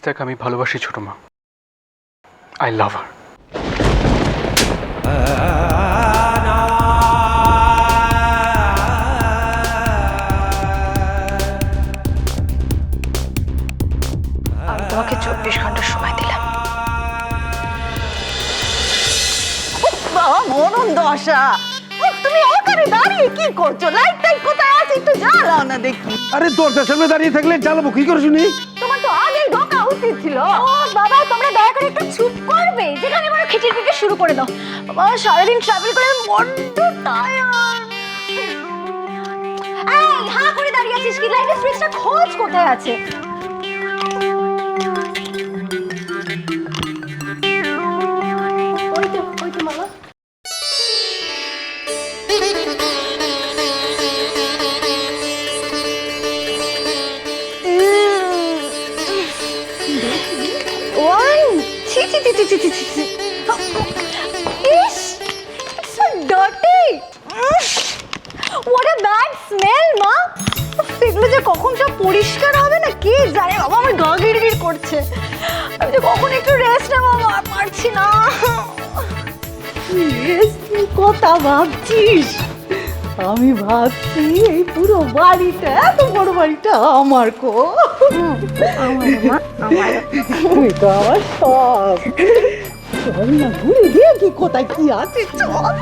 দেখ, আমি ভালোবাসি ছোট মা। আই লাভ হার। আমি তোমাকে 24 ঘন্টা সময় দিলাম। বাবা মরণ দশা, তুমি ওখানে দাঁড়িয়ে কি করছো? লাইট টাইট কোথায় আছে একটু জ্বালাও না দেখি। আরে দরজার সামনে দাঁড়িয়ে থাকলে জ্বালাবো কি করে শুনি? তোমার তো আগেই ঢোকা উচিত ছিল। ও বাবা, তোমরা দয়া করে একটু চুপ করবে? যেখানে বড় খিচিড়ি পিঠে শুরু করে দাও। বাবা সারাদিন ট্রাভেল করে বড্ড টায়ার্ড। এই হা করে দাঁড়িয়ে আছিস কি? লাইটের সুইচটা খোঁজ, কোথায় আছে? ওই তো মামা। Wine! ছি ছি ছি ছি ছি ছি ছি ছি। Ish! It's so dirty! What a bad smell, মা! এগুলো যে কখন সব পরিষ্কার হবে না কে জানে বাবা, আমার গা গিরগির করছে। আমি যে কখন একটু রেস্ট নেবো আর পারছি না। তুই কথা ভাবছিস? আমি ভাবছি এই পুরো বাড়িটা, এত বড় বাড়িটা আমার কো। তুই তো আমার সব। চল না ঘুরে দেখি কোথায় কি আছে, চল।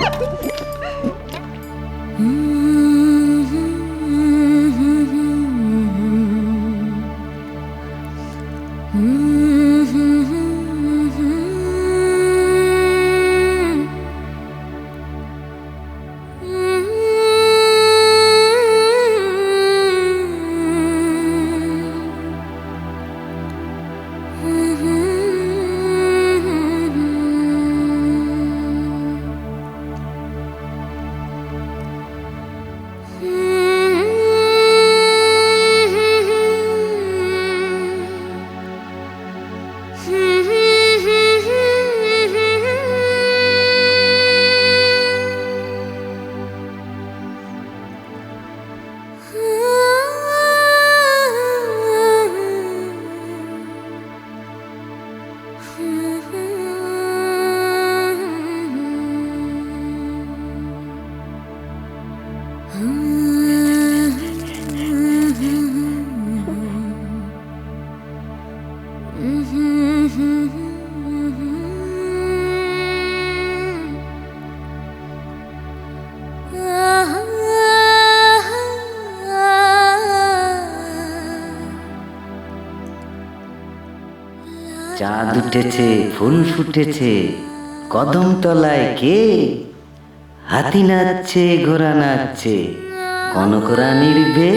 চাঁদ উঠেছে, ফুল ফুটেছে, কদম তলায় কে? হাতি নাচছে, ঘোড়া নাচছে, কনক রানীর বে।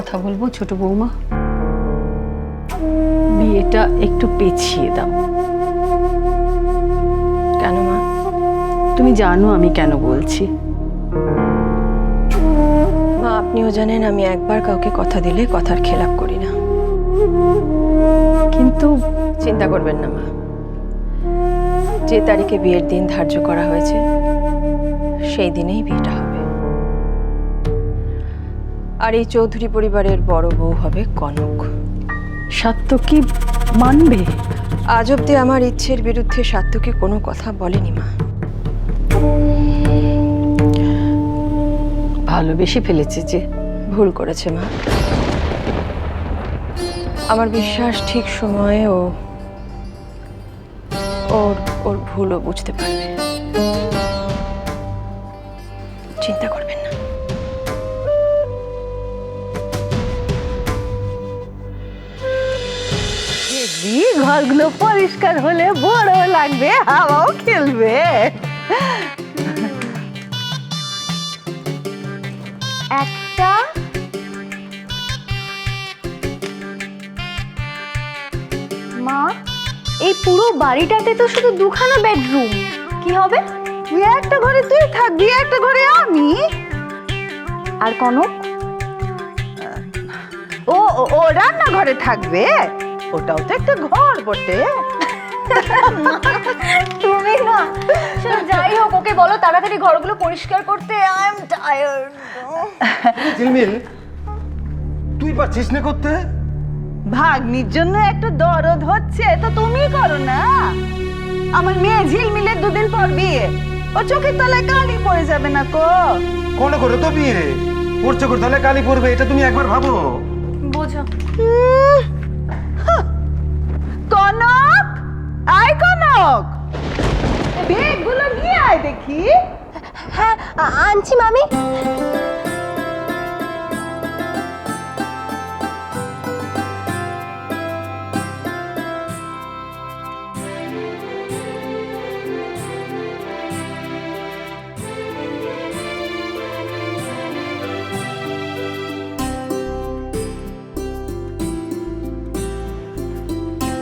কথা বলবো ছোট বৌমা? বিয়েটা একটু পেছিয়ে দাও। কেন মা? তুমি জানো আমি কেন বলছি। মা, আপনিও জানেন আমি একবার কাউকে কথা দিলে কথার খেলাপ করি না। কিন্তু চিন্তা করবেন না মা, যে তারিখে বিয়ের দিন ধার্য করা হয়েছে সেই দিনেই বিয়েটা হবে। আর এই চৌধুরী পরিবারের বড় বউ হবে কনক। সাত্তকী মানবে? আজ অব্দি আমার ইচ্ছের বিরুদ্ধে সাত্তকী কোনো কথা বলেনি মা। ভালোবেসে ফেলেছে যে। ভুল করেছে মা। আমার বিশ্বাস ঠিক সময়ে ওর ভুলও বুঝতে পারবে। চিন্তা করবেন না। ঘরগুলো পরিষ্কার হলে বড় লাগবে, হাওয়াও খেলবে। একটা মা, এই পুরো বাড়িটাতে তো শুধু দুখানা বেডরুম, কি হবে? একটা ঘরে তুই থাকবি, একটা ঘরে আমি। আর কনক? ও ও রান্নাঘরে থাকবে, ওটাও তো একটা ঘর বটে। তুমি না, যাই হোক, ওকে বলো তাড়াতাড়ি ঘরগুলো পরিষ্কার করতে। I am tired. ঝিলমিল, তুই পারছিস না করতে? ভাগ্নির জন্য একটু দরদ হচ্ছে তো তুমি করো না। আমার মেয়ে ঝিলমিলের দুদিন পর বিয়ে, ও চোখের তলায় কালি পড়ে যাবে না কো? কোন করে তো বিয়ে, ওর চোখের তলায় কালি পড়বে, এটা তুমি একবার ভাবো। বোঝো। কনক, আয় কনক, ব্যাগগুলো নিয়ে আয় দেখি। হ্যাঁ, আনছি মামি।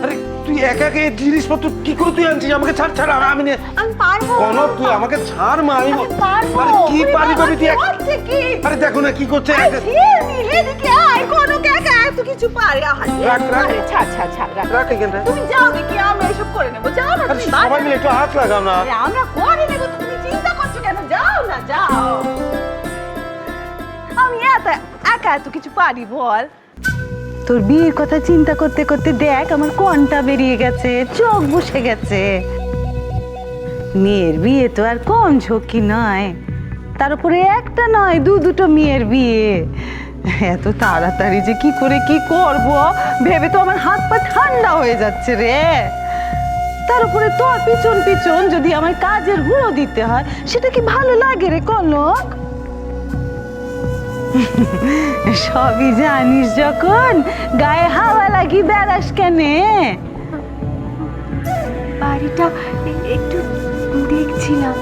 আরে তুই একা একা এই জিনিসপত্র কি করে তুই আনছিস? আমাকে ছাড় ছাড়, আমি নিয়ে। আমি পারবো। কনক, তুই আমাকে ছাড় মা। আমি পারবো। আরে কি পারবি পাবি তুই? হচ্ছে কি? আরে দেখো না কি করছে। ঝিলমিল এদিকে আয়, কনক একা এত কিছু পারে? রাখ, রাখ। আরে ছাড় ছাড় ছাড়, রাখ। রাখ এখানটা। তুমি যাও দেখি, আমরা এসব করে নেবো। যাও না আরে তুমি, সবাই মিলে একটু হাত লাগাও না। আরে আমরা করে নেবো, তুমি চিন্তা করছো কেন? যাও না, যাও। আমি একা এত কিছু পারি বল? তোর বিয়ের কথা চিন্তা করতে করতে দেখ আমার কোনটা বেরিয়ে গেছে, চোখ বসে গেছে। মেয়ের বিয়ে তো আর কম ঝক্কি নয়, তার উপরে একটা নয় দুটো মেয়ের বিয়ে। এত তাড়াতাড়ি যে কি করে কি করব ভেবে তো আমার হাত পা ঠান্ডা হয়ে যাচ্ছে রে। তার উপরে তোর পিছন পিছন যদি আমার কাজের হুড়ো দিতে হয়, সেটা কি ভালো লাগে রে কনক? সবই জানিস যখন গায়ে হাওয়া লাগি বেড়াস কেনে? বাড়িটা একটু দেখছিলাম।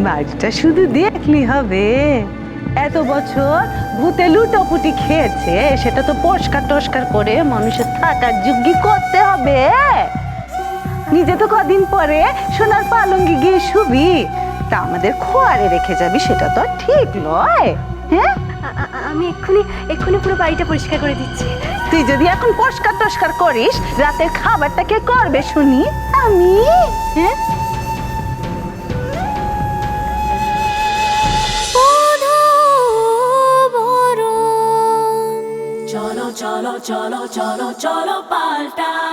বাড়িটা শুধু দেখলি হবে? এত বছর ভূতে লুটোপুটি খেয়েছে, সেটা তো পরিষ্কার টস্কার করে মানুষের থাকার যোগ্য করতে হবে। নিজে তো কদিন পরে সোনার পালঙ্গি গিয়ে শুবি, তা আমাদের খোয়ারে রেখে যাবি, সেটা তো আর ঠিক নয়। হ্যাঁ, আমি এক্ষুনি পুরো বাড়িটা পরিষ্কার করে দিচ্ছি। তুই যদি এখন পরিষ্কার টস্কার করিস, রাতের খাবারটা কে করবে শুনি? আমি। হ্যাঁ, cholo cholo cholo cholo cholo palta